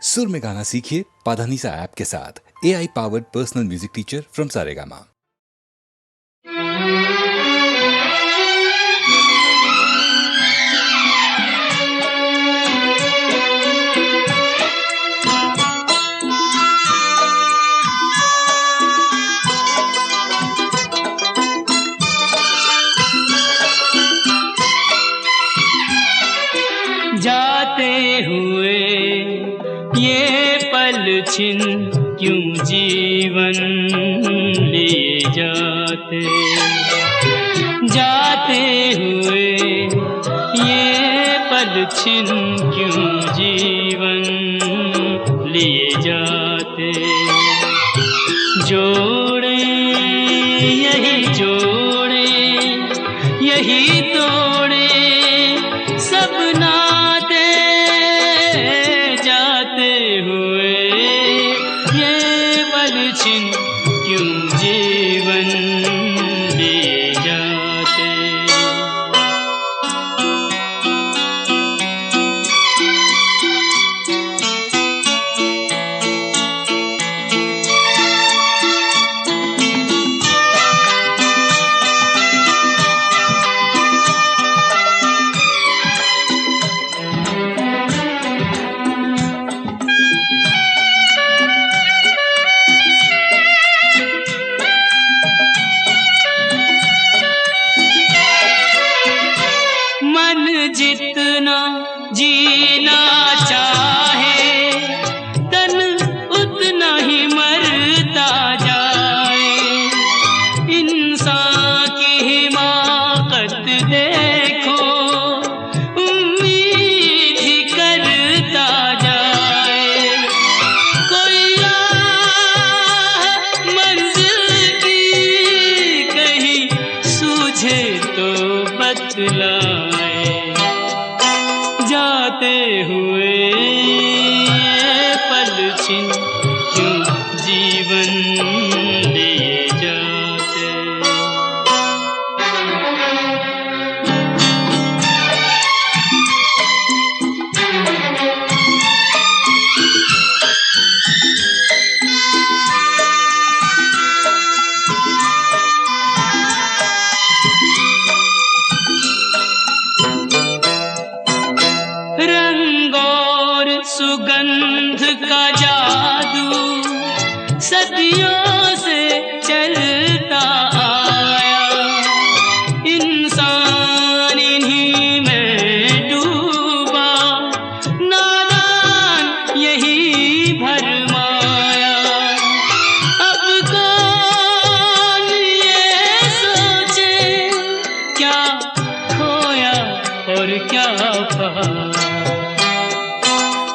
सुर में गाना सीखिए पाधानीसा ऐप के साथ। AI powered personal music teacher from Saregama. जाते हुए ये पल छिन क्यों जीवन लिए जाते, जाते हुए ये पल छिन क्यों जीवन लिए जाते। जोड़े यही जोड़े यही तोड़े सब नाते, जाते हुए ये पल छिन क्यों जीवन लिए जाते। जितना जीना चाहे तन उतना ही मरता जाए। इंसान की हिमाकत देखो उम्मीद ही करता जाए। कोई राह मंजिल की कहीं सूझे तो बतलाए। जाते हुए ये पल छिन क्यों जीवन लिए जाते। रंग और सुगंध का जादू सदियों से चलता आया। इंसान इन्हीं में डूबा, नादान यही भरमाया। अब कौन ये सोचे क्या खोया और क्या पाया।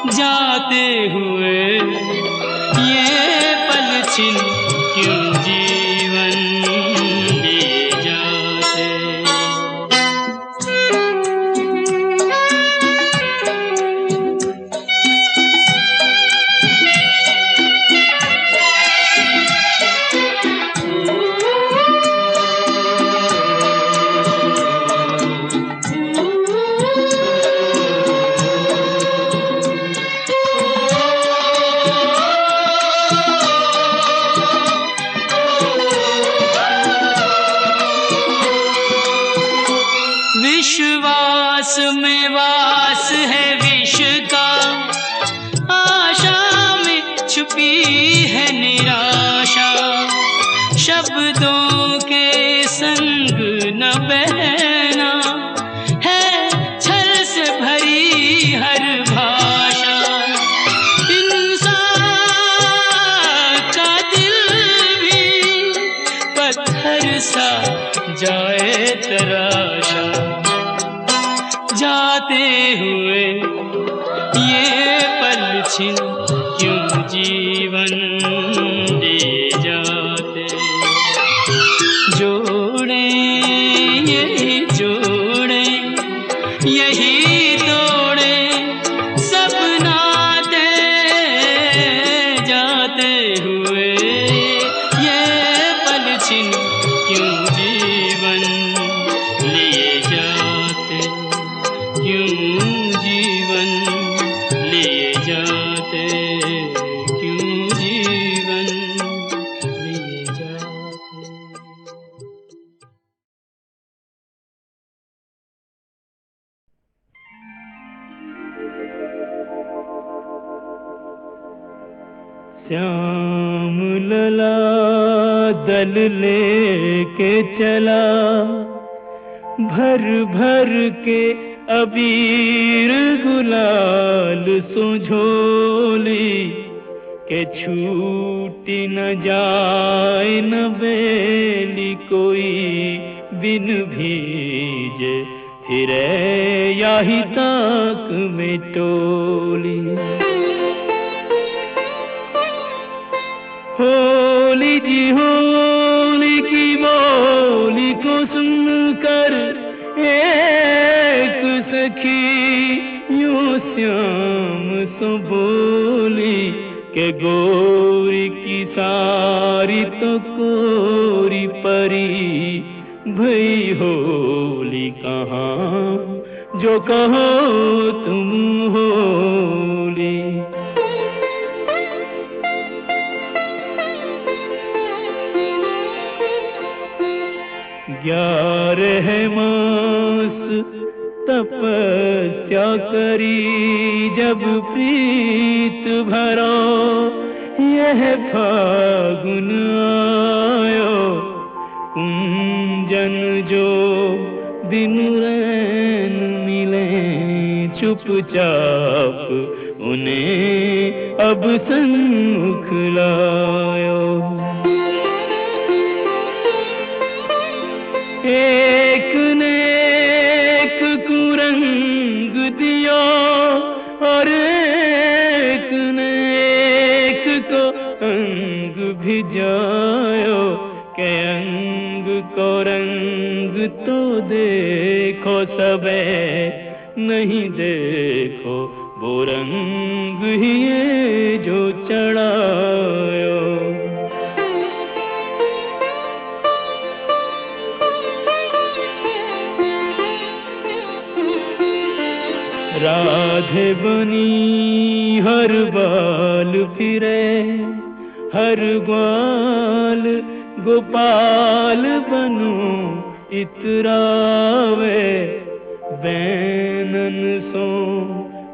जाते हुए ये पल छिन क्यों जीवन लिए जाते। विश्वास में वास है विष का, आशा में छुपी है निराशा। शब्दों के संग न बहना है छल से भरी हर भाषा। इंसान का दिल भी पत्थर सा जाए तराशा। जाते हुए ये पल छिन क्यों जीवन लिए जाते। जोड़े यही जोड़े यही तोड़े सब नाते, जाते हुए ये पल छिन क्यों जीवन लिए जाते, क्यों जीवन लिए जाते। श्याम लला दल लेके चला, भर भर के अबीर गुलाल सुझोली, के छूटी न जाए न बेली कोई बिन भीजे, फिरे याही ताक में टोली। होली जी होली की बोली को सुनकर एक सखी यूं श्याम सो बोली, के गोरी की सारी तो कोरी परी, भई होली कहाँ जो कहो तुम होली। 11 मास तपस्या करी जब प्रीत भरो, यह फागुन आयो कुंजन जो दिन रैन मिले चुपचाप, उन्हें अब सन्मुख लायो। एक ने एक कुरंग दियो, और एक ने एक को अंग भिजायो, के अंग को रंग तो देखो सबे, नहीं देखो वो रंग ही ये जो चढ़ायो। राधे बनी हर बाल फिरे, हर ग्वाल गोपाल बनो इतरावे, बैनन सो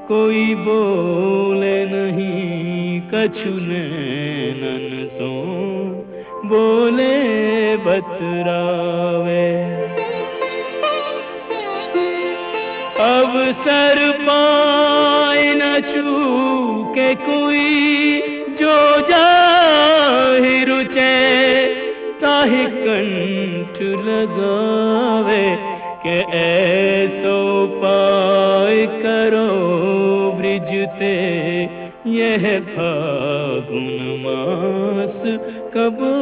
कोई बोले नहीं, कछु नैनन सो बोले बतरावे। अवसर पाए न चूके कोई, जो जाहि रुचे ताहि कंठ लगावे, के ऐसो पाए करो ब्रिजते, यह फागुन मास कबू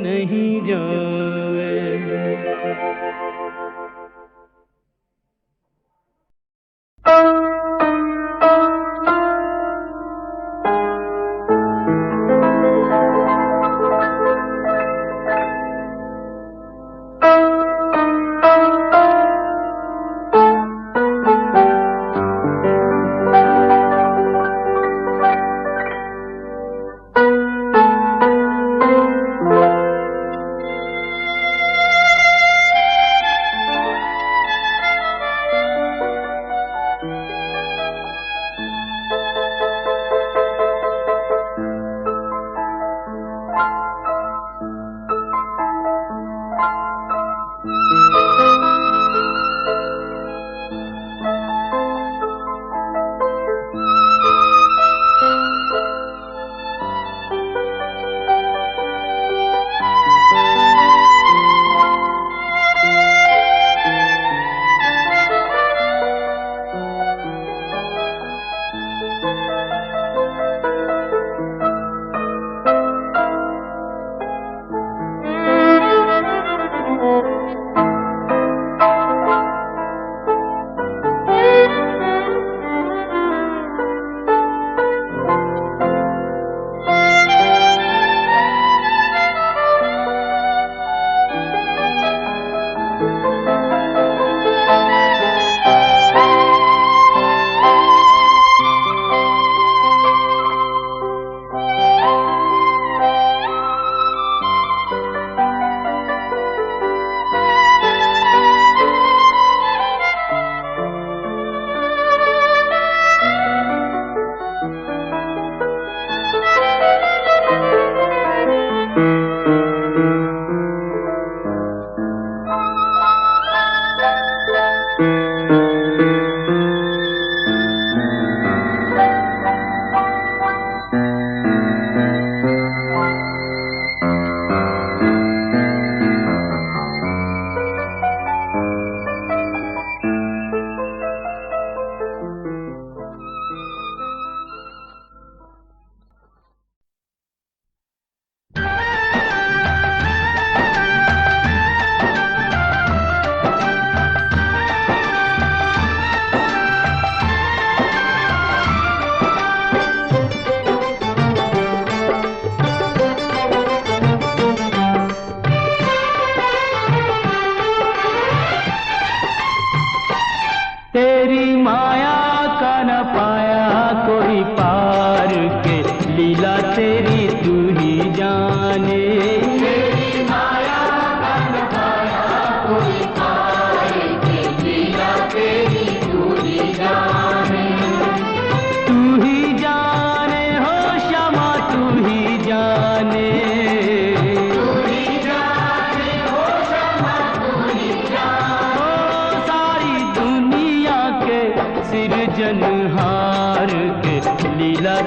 नहीं जावे।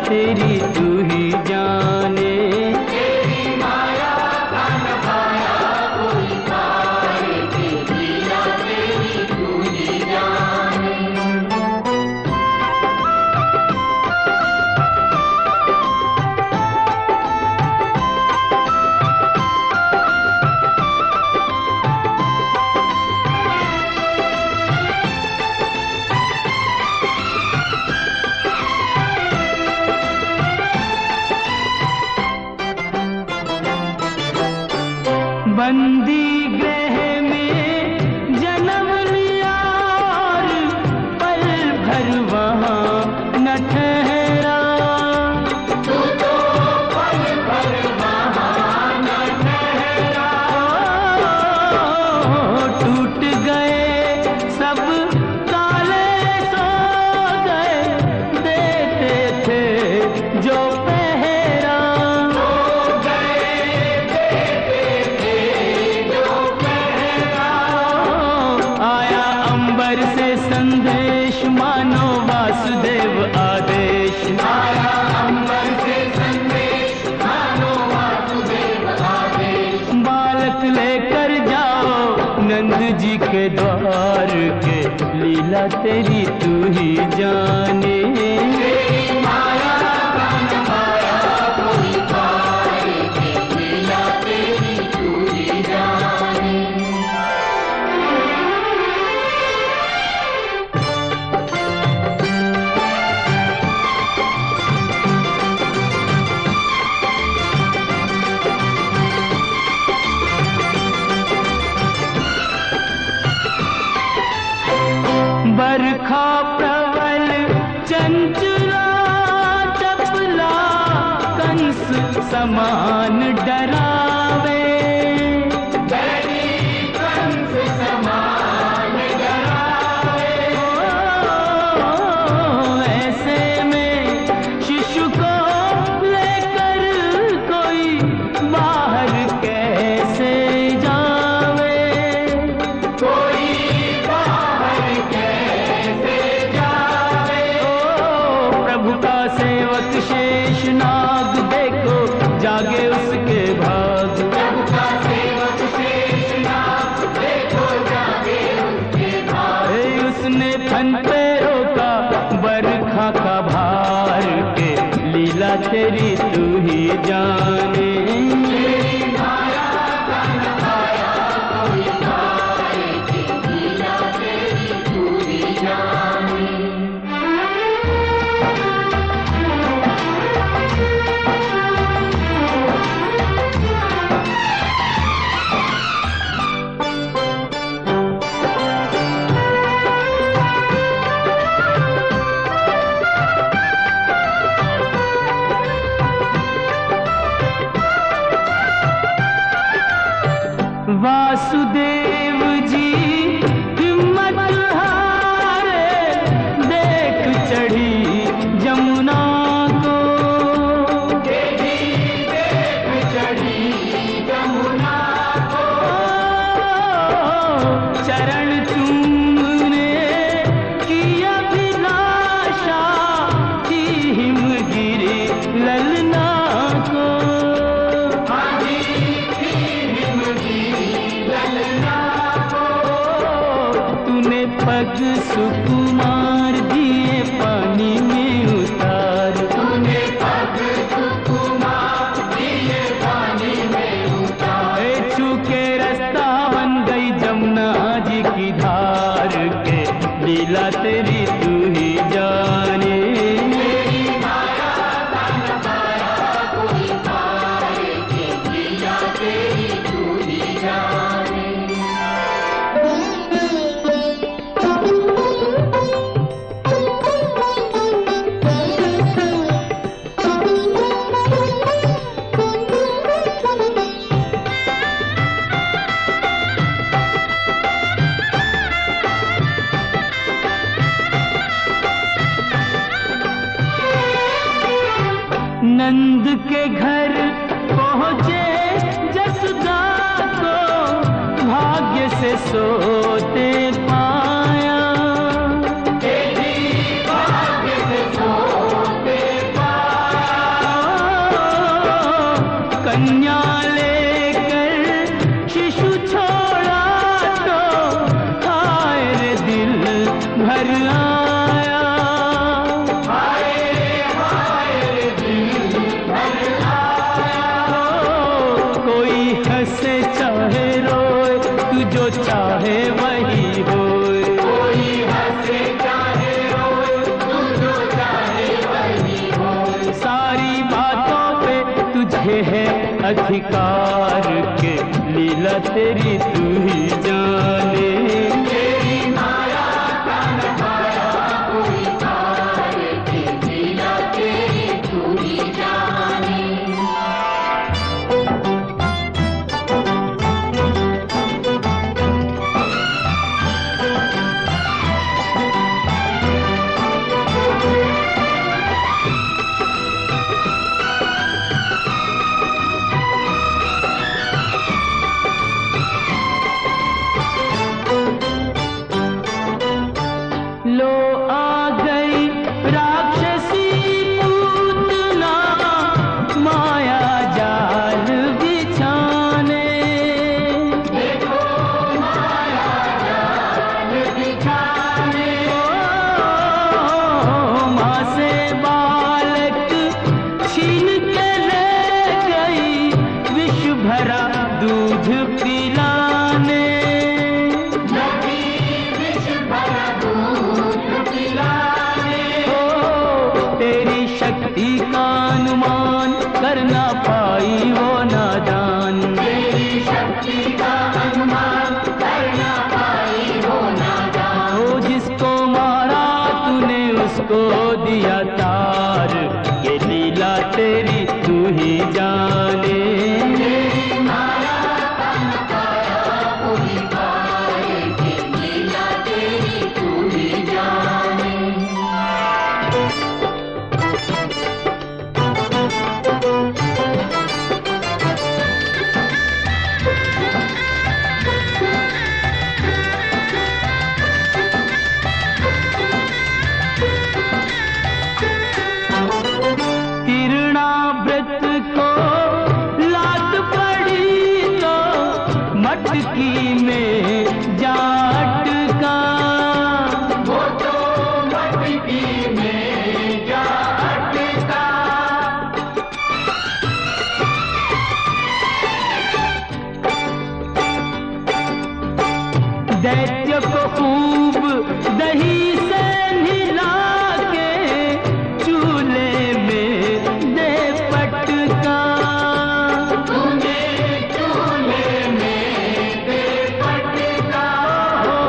तेरी तू ही जाने। बंदी गृह में जन्म लिया और पल भर वहाँ न ठहरा। तू तो पल भर वहाँ न ठहरा। टूट गए सब ताले सो गए, देते थे जो पहरा। से संदेश मानो वासुदेव आदेश। आया अंबर से संदेश मानो वासुदेव आदेश। बालक लेकर जाओ नंद जी के द्वार के, लीला तेरी तू ही जाने। बरखा प्रबल चंचला चपला, कंस समान डरावे। कंस समान डरावे। ऐसे में शिशु को लेकर कोई बाहर कैसे जावे। कोई सेवक शेष नाग देखो जागे उसके भाग। प्रभु का सेवक शेष नाग देखो जागे उसके भाग। उसने फन पे रोका बरखा का भार के, लीला तेरी तू ही जाने। वासुदेव जी हिम्मत हारे, देख चढ़ी जमुना को। देख चढ़ी जमुना को। चरण चूमने की अभिलाषा थी हिमगिरी ललना को। पग सुकुमार दिए पानी में उतार। तूने पग सुकुमार दिए पानी में उतार। छू के रास्ता बन गई जमुना जी की धार के, लीला तेरी तू ही जाने। नंद के घर पहुँचे जसुदा को, भाग्य से सोते पाया। भाग्य से सोते पाया। कन्या लेकर शिशु छोड़ा तो हाय रे दिल भर आया, हाय रे दिल भर आया। कोई हंसे चाहे रोए तू जो चाहे वही होए, कोई हंसे चाहे रोए तू जो चाहे वही होए। सारी बातों पे तुझे है अधिकार के लीला तेरी तू ही जाने, तेरी माया का नखाया कोई तार के लीला तेरी तू ही जाने। लो आ गई राक्षसी पूतना माया जाल बिछाने, देखो माया जाल बिछाने। माँ से बालक छीन के ले गई विष भरा दूध पिलाने, तेरी शक्ति का अनुमान कर ना पाई वो नादान, तेरी शक्ति का अनुमान कर ना पाई वो नादान। ओ जिसको मारा तूने उसको दिया तार, ये लीला तेरी तू ही जाने, तेरी माया का नखाया कोई तार, ये लीला तेरी तू ही जाने। तिरणाव्रत को लात पड़ी तो मटकी में जा अटका, वो तो मटकी में जा अटका। दैत्य को खूब दही से नहला के चूल्हे में दे पटका, तूने चूल्हे में दे पटका।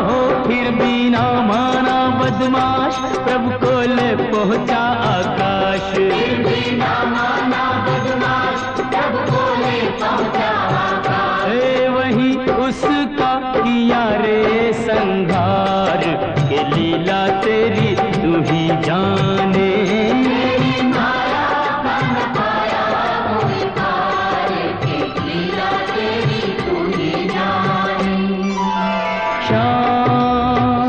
हो फिर भी ना माना बदमाश प्रभु को ले पहुंचा आकाश, फिर भी ना माना बदमाश प्रभु को ले पहुंचा आकाश। वही उसका किया रे संघार, के लीला तेरी तू ही जाने, तेरी माया का नखाया कोई तार, के लीला तेरी तू ही जाने। श्याम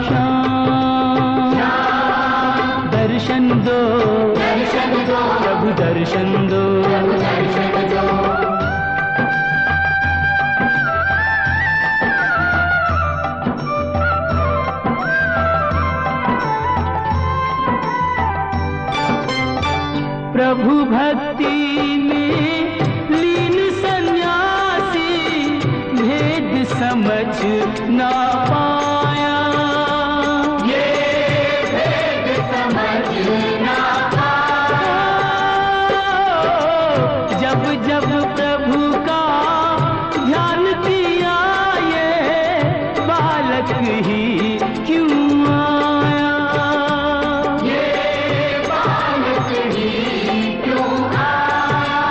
श्याम श्याम दर्शन दो, दर्शन दो प्रभु दर्शन दो, दर्शन दो। प्रभु भक्ति में लीन सन्यासी भेद समझ ना पाया, ये भेद समझ ना पाया। जब जब प्रभु का ध्यान किया ये बालक ही क्यों आया, ये बालक ही क्यों आया।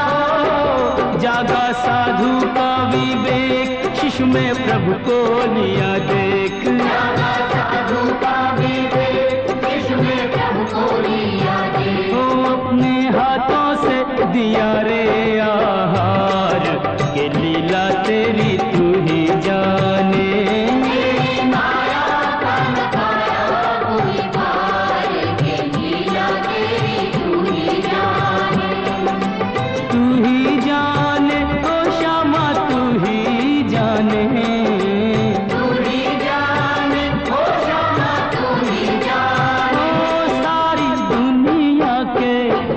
जागा साधु का विवेक शिशु में प्रभु को लिया देख, जागा साधु का विवेक शिशु में प्रभु को लिया देख। ओ अपने हाथों से दिया रे आहार, के लीला तेरी तू ही जाने, तेरी माया का नखाया कोई तार, के लीला तेरी तू ही जाने। तू ही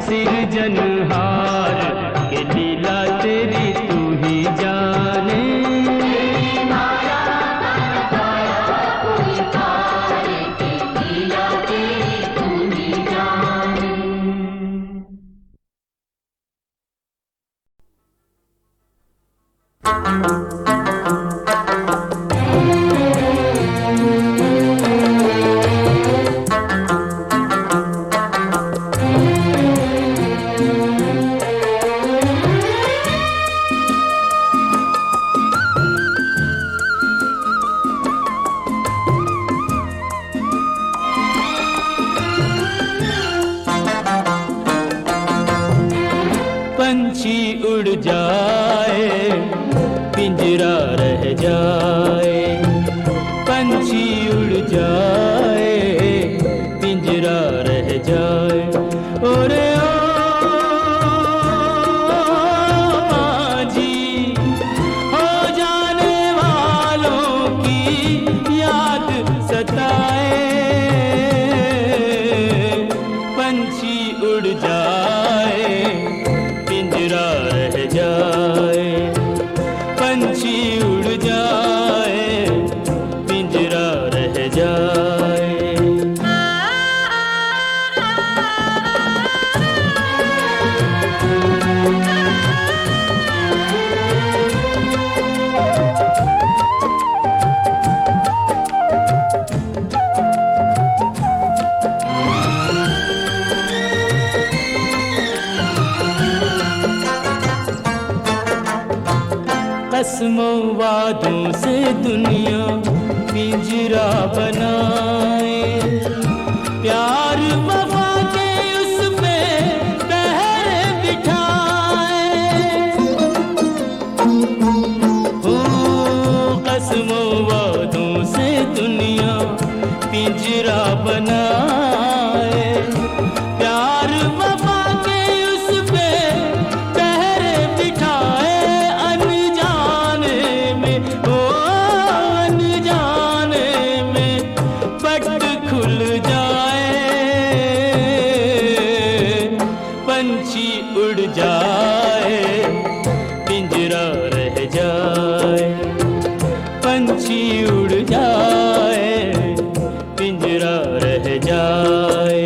सिरजनहार के लीला तेरी तू ही जाने। पंछी उड़ जाए पिंजरा रह जाए, पंछी उड़ जाए पिंजरा रह जाए। ओरे ओ माझी हो जाने वालों की याद सताए, पंछी उड़ जाए पिंजरा रह जाए, पंछी उड़ जाए पिंजरा रह जाए। कसमों वादों से दुनिया पिंजरा बनाए, प्यार वफा के उस पे पहरे बिठाए। हो कसमों वादों से दुनिया पिंजरा बनाए, प्यार वफा के उस पे पहरे बिठाए। खुल जाए पंछी उड़ जाए पिंजरा रह जाए, पंछी उड़ जाए पिंजरा रह जाए।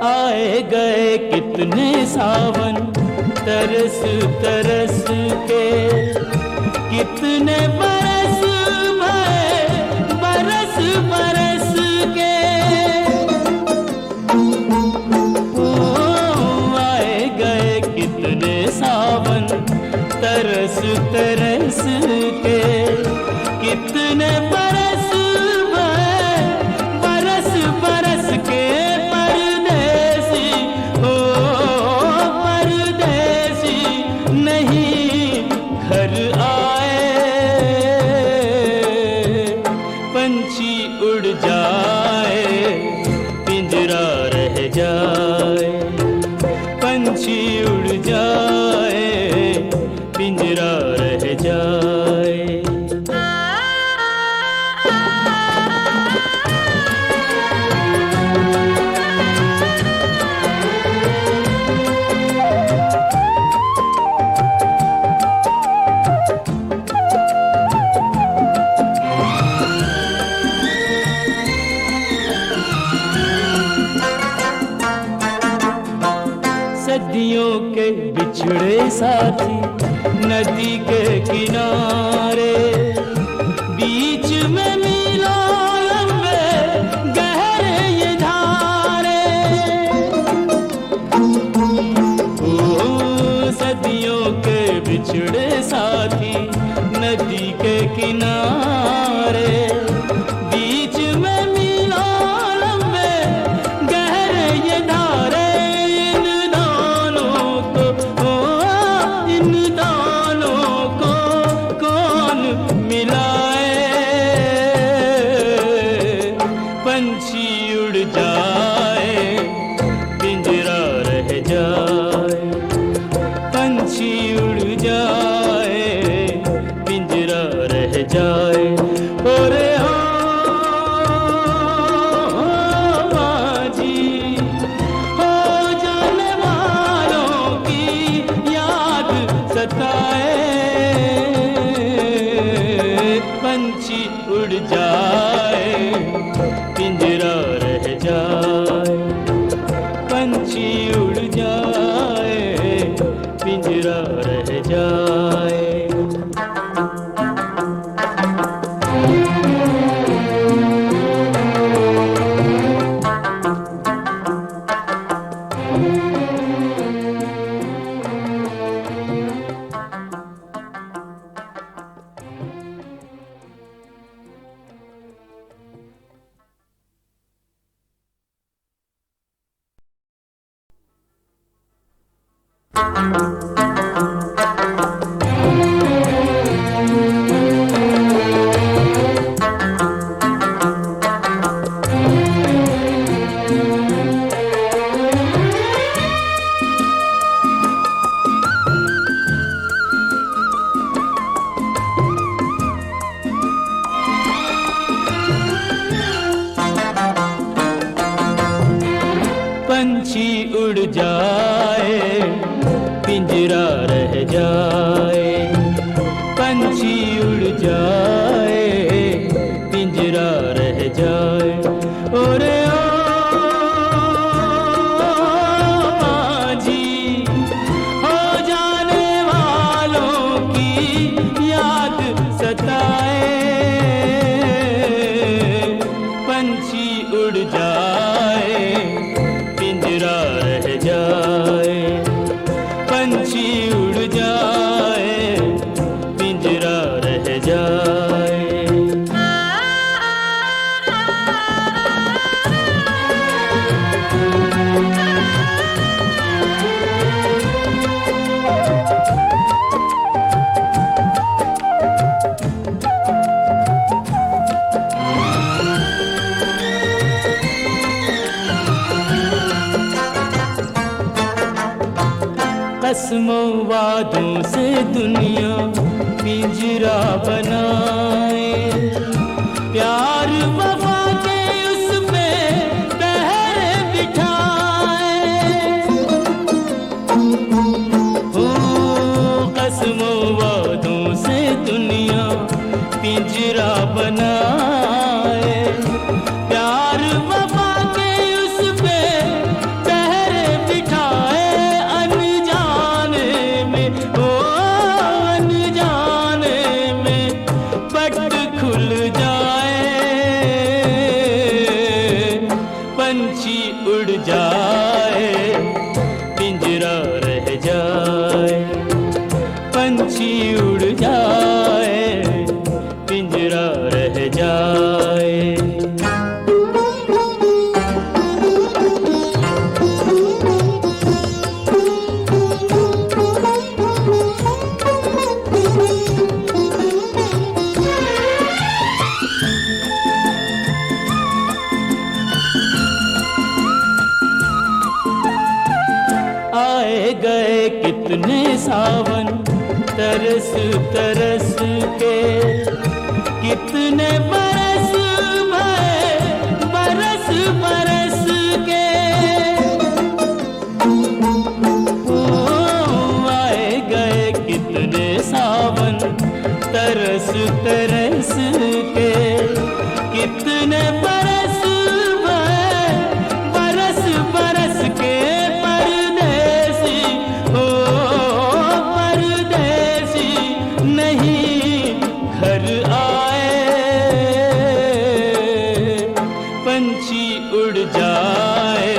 आए गए कितने सावन तरस तरस के, कितने बरस भरे बरस बरस के। ओ आए गए कितने सावन तरस तरस के, कितने बरस भरे बरस बरस के। घर आए पंछी उड़ जाए पिंजरा रह जाए, पंछी उड़ जाए पिंजरा रह जाए। सदियों के बिछड़े साथी नदी के किनारे, बीच में मीलों लंबे गहरे ये धारे। ओ सदियों के बिछड़े साथी नदी के किनारे, बीच में मीलों लंबे गहरे ये धारे। इन दोनों को कौन मिलाए, पंछी उड़ जाए पिंजरा रह जाए, पंछी उड़ जाए पिंजरा रह जाए। ओरे हो बाजी, हो जाने वालों की याद सताए, पंछी उड़ जाए पिंजरा रह जाए, पंछी उड़ जाए पिंजरा रह जाए। पंछी उड़ जाए पिंजरा रह जाए, पंछी उड़ जाए पिंजरा रह जाए। ओरे ओ बाजी, हो जाने वालों की याद सताए, पंछी उड़ जाए पिंजरा रह जाए, पंछी उड़ जाए पिंजरा रह जाए। कसमों वादों से दुनिया पिंजरा बनाए, प्यार वफा के उस पे पहरे बिठाए। हो कसमों वादों से दुनिया पिंजरा बनाए, प्यार वफा के उस पे पहरे बिठाए। पंछी उड़ जाए पिंजरा रह जाए, पंछी उड़ जाए पिंजरा रह जाए। आए गए कितने सावन तरस तरस के, कितने बरस भए बरस बरस के। ओ आए गए कितने सावन तरस तरस के, कितने बरस भए बरस बरस के। पंछी उड़ जाए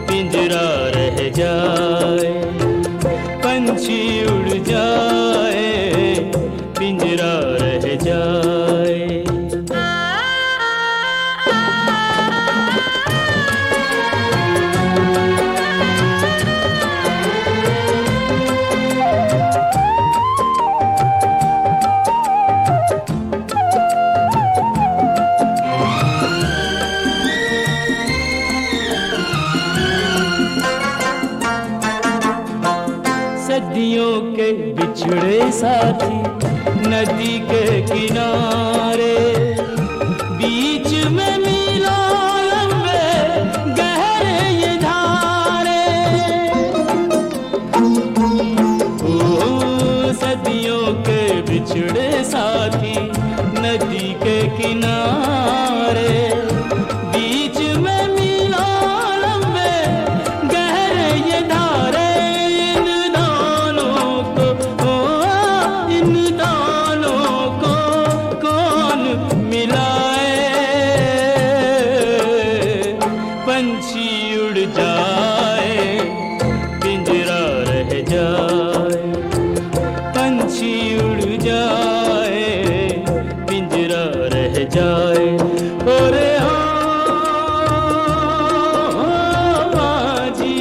पिंजरा रह जाए, पंछी उड़ जाए पिंजरा रह जाए। सदियों के बिछड़े साथी नदी के किनारे, बीच में मीलों लंबे गहरे ये धारे। ओ सदियों के बिछड़े साथी नदी के किनारे, बीच में मीलों लंबे गहरे ये धारे। इन दोनों को कौन मिलाए, पंछी उड़ जाए पिंजरा रह जाए, पंछी उड़ जाए पिंजरा रह जाए। ओरे हो बाजी,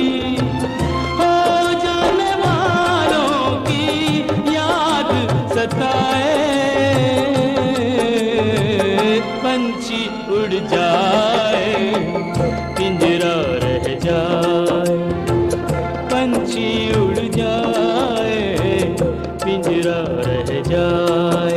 हो जाने वालों की याद सताए, पंछी उड़ जाए पिंजरा रह जाए, पंछी उड़ जाए पिंजरा रह जाए।